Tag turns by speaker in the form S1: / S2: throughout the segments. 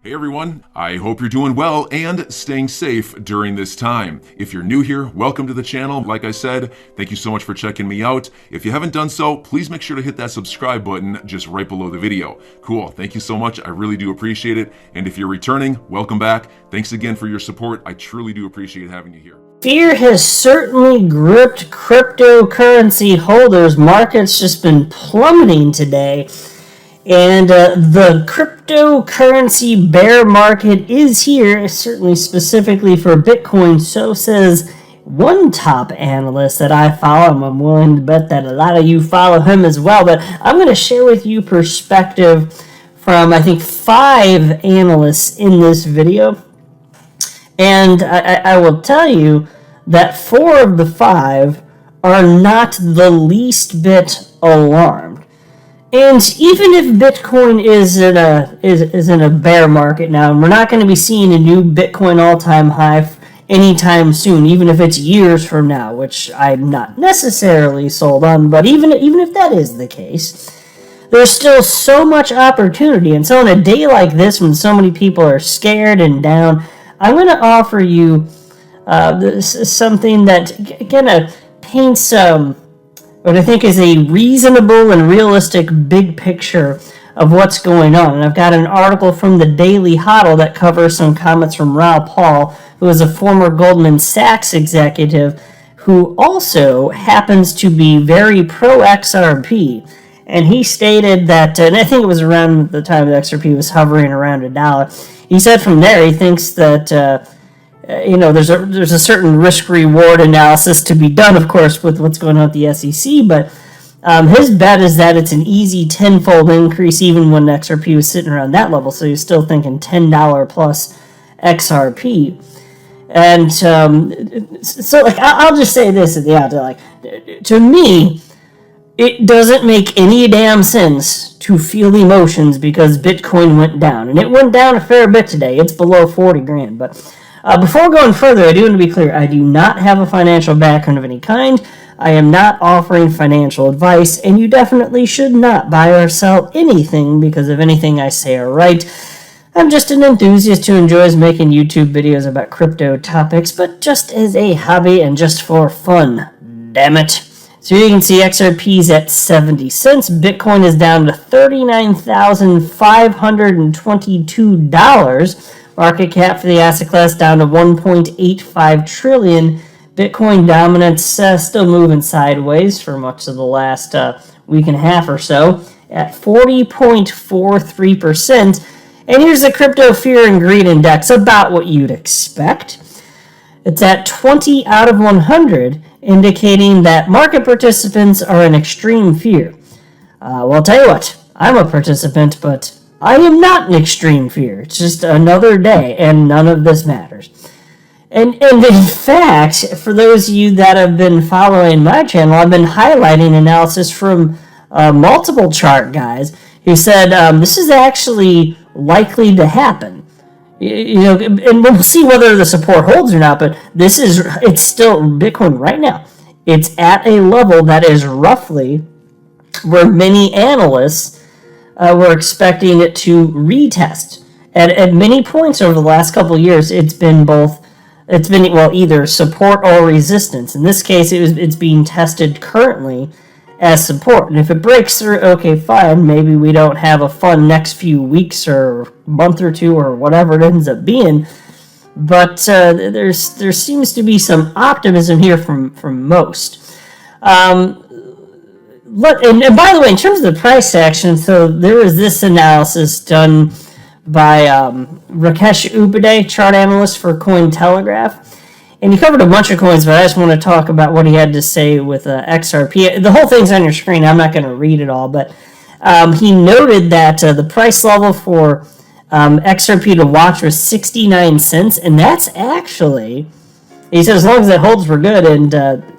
S1: Hey everyone, I hope you're doing well and staying safe during this time. If you're new here, welcome to the channel. Like I said, thank you so much for checking me out. If you haven't done so, please make sure to hit that subscribe button just right below the video. Cool, thank you so much. I really do appreciate it. And if you're returning, welcome back. Thanks again for your support. I truly do appreciate having you here.
S2: Fear has certainly gripped cryptocurrency holders. Market's just been plummeting today. And the cryptocurrency bear market is here, certainly specifically for Bitcoin. So says one top analyst that I follow, and I'm willing to bet that a lot of you follow him as well. But I'm going to share with you perspective from, I think, 5 analysts in this video. And I will tell you that 4 of the 5 are not the least bit alarmed. And even if Bitcoin is in a bear market now, and we're not going to be seeing a new Bitcoin all-time high anytime soon, even if it's years from now, which I'm not necessarily sold on, but even if that is the case, there's still so much opportunity. And so on a day like this, when so many people are scared and down, I'm going to offer you something that kind of paints what I think is a reasonable and realistic big picture of what's going on. And I've got an article from the Daily Hodl that covers some comments from Raoul Pal, who is a former Goldman Sachs executive who also happens to be very pro XRP. And he stated that, and I think it was around the time that XRP was hovering around $1. He said from there he thinks that there's a certain risk-reward analysis to be done, of course, with what's going on with the SEC, but his bet is that it's an easy tenfold increase even when XRP was sitting around that level, so he's still thinking $10 plus XRP. And so I'll just say this at the outset, to me, it doesn't make any damn sense to feel emotions because Bitcoin went down, and it went down a fair bit today. It's below 40 grand, but before going further, I do want to be clear, I do not have a financial background of any kind. I am not offering financial advice, and you definitely should not buy or sell anything because of anything I say or write. I'm just an enthusiast who enjoys making YouTube videos about crypto topics, but just as a hobby and just for fun. Damn it. So you can see XRP's at 70 cents. Bitcoin is down to $39,522. Market cap for the asset class down to 1.85 trillion. Bitcoin dominance still moving sideways for much of the last week and a half or so at 40.43%. And here's the crypto fear and greed index, about what you'd expect. It's at 20 out of 100, indicating that market participants are in extreme fear. Well, I'll tell you what, I'm a participant, but I am not in extreme fear. It's just another day, and none of this matters. And in fact, for those of you that have been following my channel, I've been highlighting analysis from multiple chart guys who said this is actually likely to happen. And we'll see whether the support holds or not, but it's still Bitcoin right now. It's at a level that is roughly where many analysts we're expecting it to retest. At many points over the last couple of years, it's been either support or resistance. In this case, it's being tested currently as support. And if it breaks through, okay, fine, maybe we don't have a fun next few weeks or month or two or whatever it ends up being. But there seems to be some optimism here from most. And by the way, in terms of the price action, so there was this analysis done by Rakesh Upadhyay, chart analyst for Cointelegraph, and he covered a bunch of coins, but I just want to talk about what he had to say with XRP. The whole thing's on your screen. I'm not going to read it all, but he noted that the price level for XRP to watch was 69 cents, and that's actually, he said, as long as it holds, we're good, and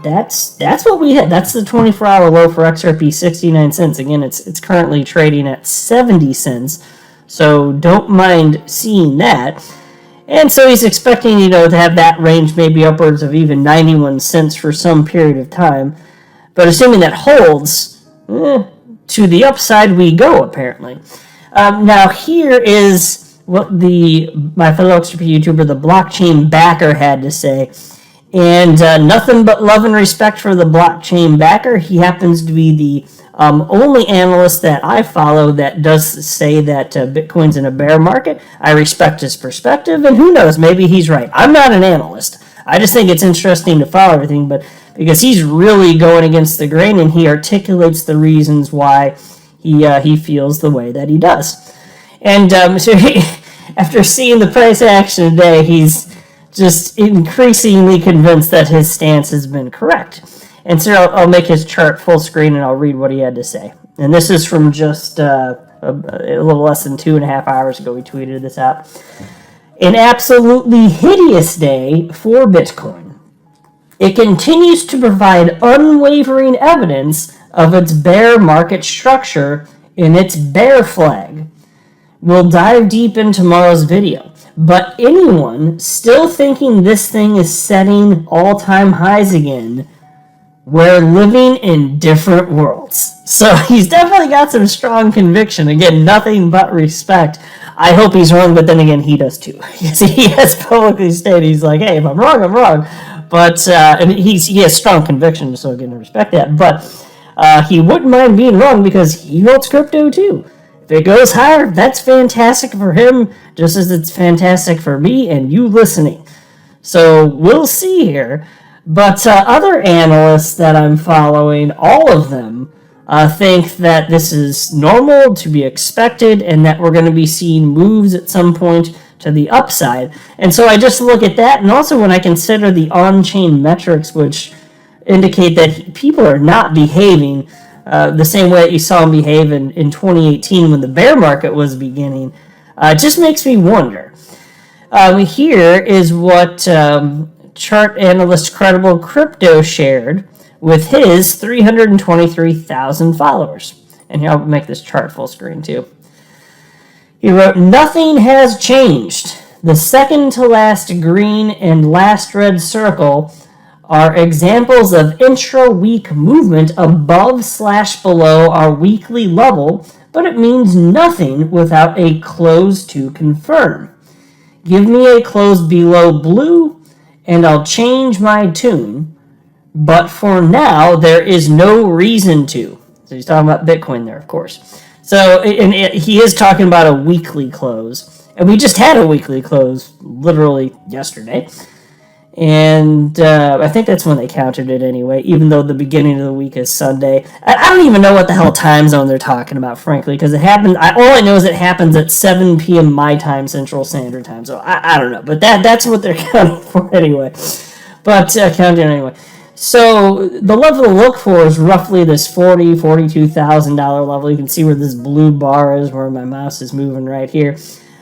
S2: that's what we had. That's the 24-hour low for XRP, 69 cents. Again, it's currently trading at 70 cents, so don't mind seeing that. And so he's expecting, to have that range maybe upwards of even 91 cents for some period of time. But assuming that holds, to the upside we go, apparently. Now here is what my fellow XRP YouTuber, the blockchain backer, had to say. And nothing but love and respect for the blockchain backer. He happens to be the only analyst that I follow that does say that Bitcoin's in a bear market. I respect his perspective, and who knows, maybe he's right. I'm not an analyst. I just think it's interesting to follow everything, but because he's really going against the grain, and he articulates the reasons why he feels the way that he does. And so after seeing the price action today, he's just increasingly convinced that his stance has been correct. And so I'll make his chart full screen and I'll read what he had to say. And this is from just a little less than 2.5 hours ago. We tweeted this out. An absolutely hideous day for Bitcoin. It continues to provide unwavering evidence of its bear market structure in its bear flag. We'll dive deep in tomorrow's video. But anyone still thinking this thing is setting all-time highs again, we're living in different worlds. So he's definitely got some strong conviction. Again, nothing but respect. I hope he's wrong, but then again, he does too. He has publicly stated, he's like, hey, if I'm wrong, I'm wrong. But, and he has strong conviction, so again, I respect that. But he wouldn't mind being wrong because he holds crypto too. If it goes higher, that's fantastic for him, just as it's fantastic for me and you listening. So we'll see here. But other analysts that I'm following, all of them, think that this is normal, to be expected, and that we're going to be seeing moves at some point to the upside. And so I just look at that, and also when I consider the on-chain metrics, which indicate that people are not behaving the same way that you saw them behave in 2018 when the bear market was beginning, it just makes me wonder. Here is what chart analyst Credible Crypto shared with his 323,000 followers. And here, I'll make this chart full screen too. He wrote, nothing has changed. The second to last green and last red circle are examples of intra-week movement above/below our weekly level, but it means nothing without a close to confirm. Give me a close below blue, and I'll change my tune, but for now, there is no reason to. So he's talking about Bitcoin there, of course. So he is talking about a weekly close, and we just had a weekly close literally yesterday. And I think that's when they counted it anyway, even though the beginning of the week is Sunday. I don't even know what the hell time zone they're talking about, frankly, because it happened. All I know is it happens at 7 p.m. my time, Central Standard Time. So I don't know, but that's what they're counting for anyway. But counting anyway. So the level to look for is roughly this $42,000 level. You can see where this blue bar is, where my mouse is moving right here.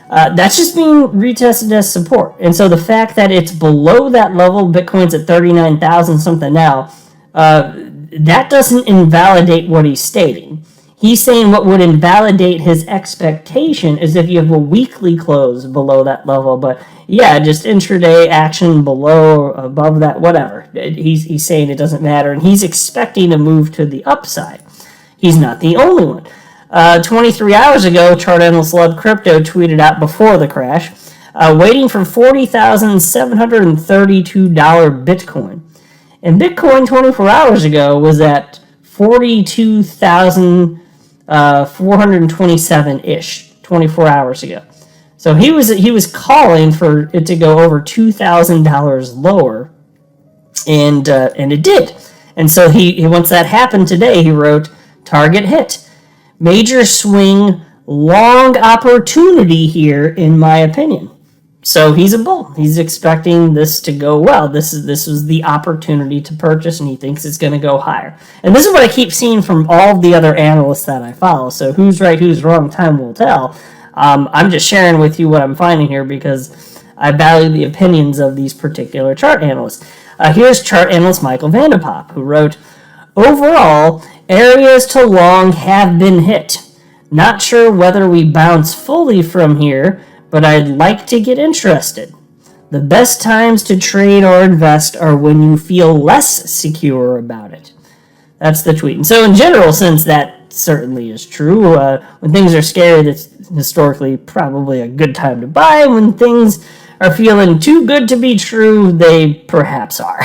S2: That's just being retested as support. And so the fact that it's below that level, Bitcoin's at 39,000 something now, that doesn't invalidate what he's stating. He's saying what would invalidate his expectation is if you have a weekly close below that level. But yeah, just intraday action below or above that, whatever. He's saying it doesn't matter. And he's expecting a move to the upside. He's not the only one. 23 hours ago, chart analyst Love Crypto tweeted out before the crash, waiting for $40,732 Bitcoin. And Bitcoin 24 hours ago was at 42,427-ish 24 hours ago. So he was calling for it to go over $2,000 lower, and it did. And so he once that happened today, he wrote, target hit. Major swing, long opportunity here, in my opinion. So he's a bull. He's expecting this to go well. This was the opportunity to purchase, and he thinks it's going to go higher. And this is what I keep seeing from all the other analysts that I follow. So who's right, who's wrong, time will tell. I'm just sharing with you what I'm finding here because I value the opinions of these particular chart analysts. Here's chart analyst Michael Vanderpop, who wrote, overall, areas to long have been hit. Not sure whether we bounce fully from here, but I'd like to get interested. The best times to trade or invest are when you feel less secure about it. That's the tweet. And so in general, since that that certainly is true. When things are scary, that's historically probably a good time to buy. When things are feeling too good to be true, they perhaps are.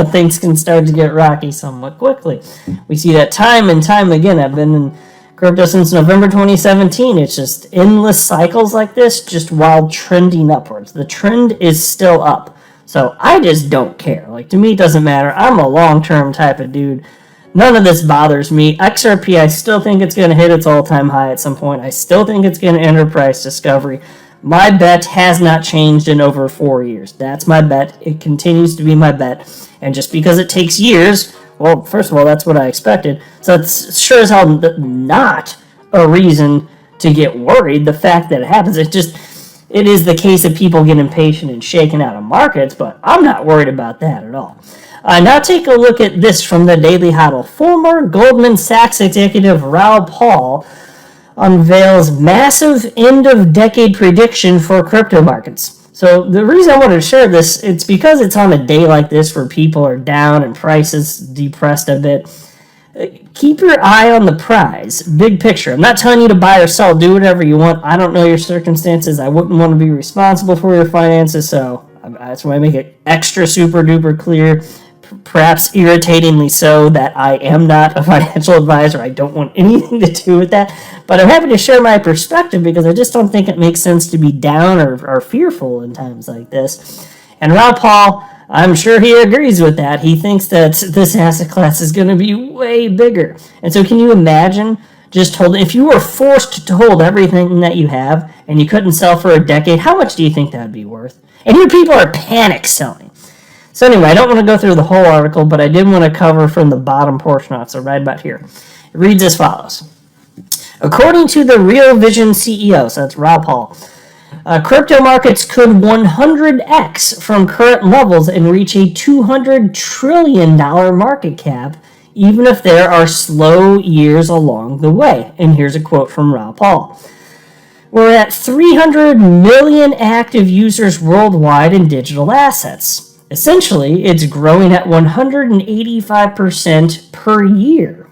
S2: Things can start to get rocky somewhat quickly. We see that time and time again. I've been in crypto since November 2017. It's just endless cycles like this, just while trending upwards. The trend is still up. So I just don't care. To me, it doesn't matter. I'm a long-term type of dude. None of this bothers me. XRP, I still think it's going to hit its all-time high at some point. I still think it's going to enter price discovery. My bet has not changed in over 4 years. That's my bet. It continues to be my bet. And just because it takes years, well, first of all, that's what I expected. So it's sure as hell not a reason to get worried. The fact that it happens, it is the case of people getting impatient and shaking out of markets, but I'm not worried about that at all. Now take a look at this from the Daily Hodl. Former Goldman Sachs executive Raoul Pal unveils massive end-of-decade prediction for crypto markets. So the reason I wanted to share this, it's because it's on a day like this where people are down and prices depressed a bit. Keep your eye on the prize. Big picture. I'm not telling you to buy or sell. Do whatever you want. I don't know your circumstances. I wouldn't want to be responsible for your finances, so that's why I make it extra super duper clear, perhaps irritatingly so, that I am not a financial advisor. I don't want anything to do with that. But I'm happy to share my perspective because I just don't think it makes sense to be down or fearful in times like this. And Raoul Pal, I'm sure he agrees with that. He thinks that this asset class is going to be way bigger. And so can you imagine just holding, if you were forced to hold everything that you have and you couldn't sell for a decade, how much do you think that would be worth? And here people are panic selling. So anyway, I don't want to go through the whole article, but I did want to cover from the bottom portion of it, so right about here. It reads as follows. According to the Real Vision CEO, so that's Raoul Pal, crypto markets could 100x from current levels and reach a $200 trillion market cap, even if there are slow years along the way. And here's a quote from Raoul Pal. We're at 300 million active users worldwide in digital assets. Essentially, it's growing at 185% per year.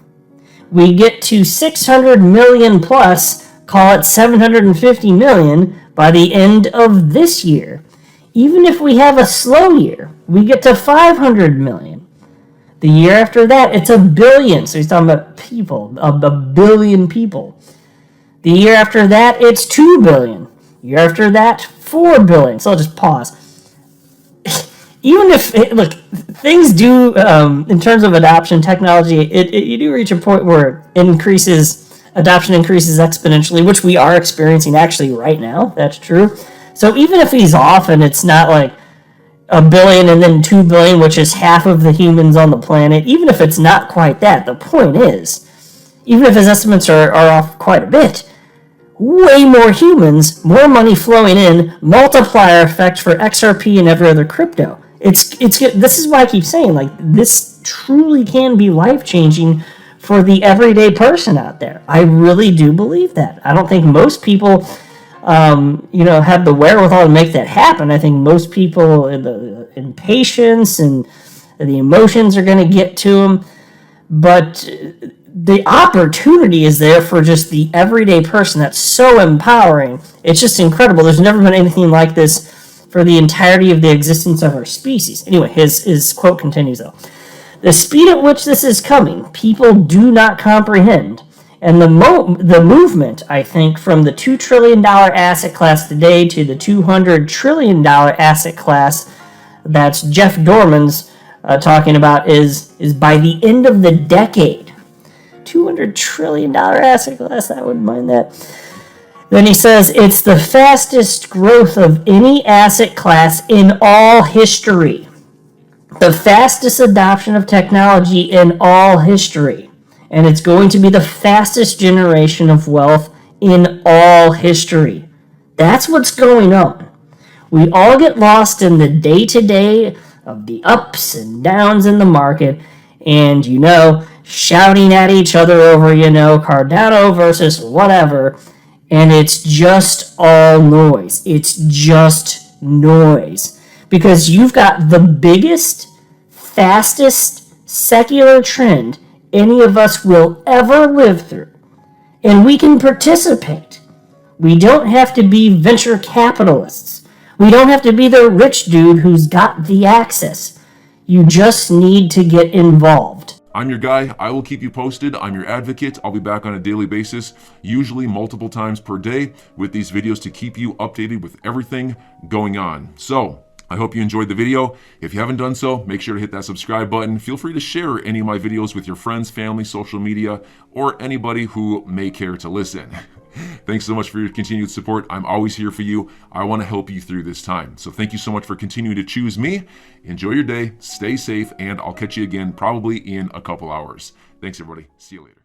S2: We get to 600 million plus, call it 750 million, by the end of this year. Even if we have a slow year, we get to 500 million. The year after that, it's 1 billion. So he's talking about people, a billion people. The year after that, it's 2 billion. The year after that, 4 billion. So I'll just pause. Even if, look, things do, in terms of adoption technology, you do reach a point where adoption increases exponentially, which we are experiencing actually right now. That's true. So even if he's off and it's not like 1 billion and then 2 billion, which is half of the humans on the planet, even if it's not quite that, the point is, even if his estimates are off quite a bit, way more humans, more money flowing in, multiplier effect for XRP and every other crypto. It's this is why I keep saying, this truly can be life-changing for the everyday person out there. I really do believe that. I don't think most people, have the wherewithal to make that happen. I think most people, the impatience and the emotions are going to get to them. But the opportunity is there for just the everyday person. That's so empowering. It's just incredible. There's never been anything like this for the entirety of the existence of our species. Anyway, his quote continues, though. The speed at which this is coming, people do not comprehend. And the movement, I think, from the $2 trillion asset class today to the $200 trillion asset class that's Jeff Dorman's talking about is by the end of the decade. $200 trillion asset class, I wouldn't mind that. Then he says, it's the fastest growth of any asset class in all history. The fastest adoption of technology in all history. And it's going to be the fastest generation of wealth in all history. That's what's going on. We all get lost in the day-to-day of the ups and downs in the market and, shouting at each other over, Cardano versus whatever. And it's just all noise. It's just noise. Because you've got the biggest, fastest secular trend any of us will ever live through. and we can participate. We don't have to be venture capitalists. We don't have to be the rich dude who's got the access. You just need to get involved.
S1: I'm your guy. I will keep you posted. I'm your advocate. I'll be back on a daily basis, usually multiple times per day, with these videos to keep you updated with everything going on. So I hope you enjoyed the video. If you haven't done so, make sure to hit that subscribe button. Feel free to share any of my videos with your friends, family, social media, or anybody who may care to listen. Thanks so much for your continued support. I'm always here for you. I want to help you through this time. So thank you so much for continuing to choose me. Enjoy your day, stay safe, and I'll catch you again probably in a couple hours. Thanks, everybody. See you later.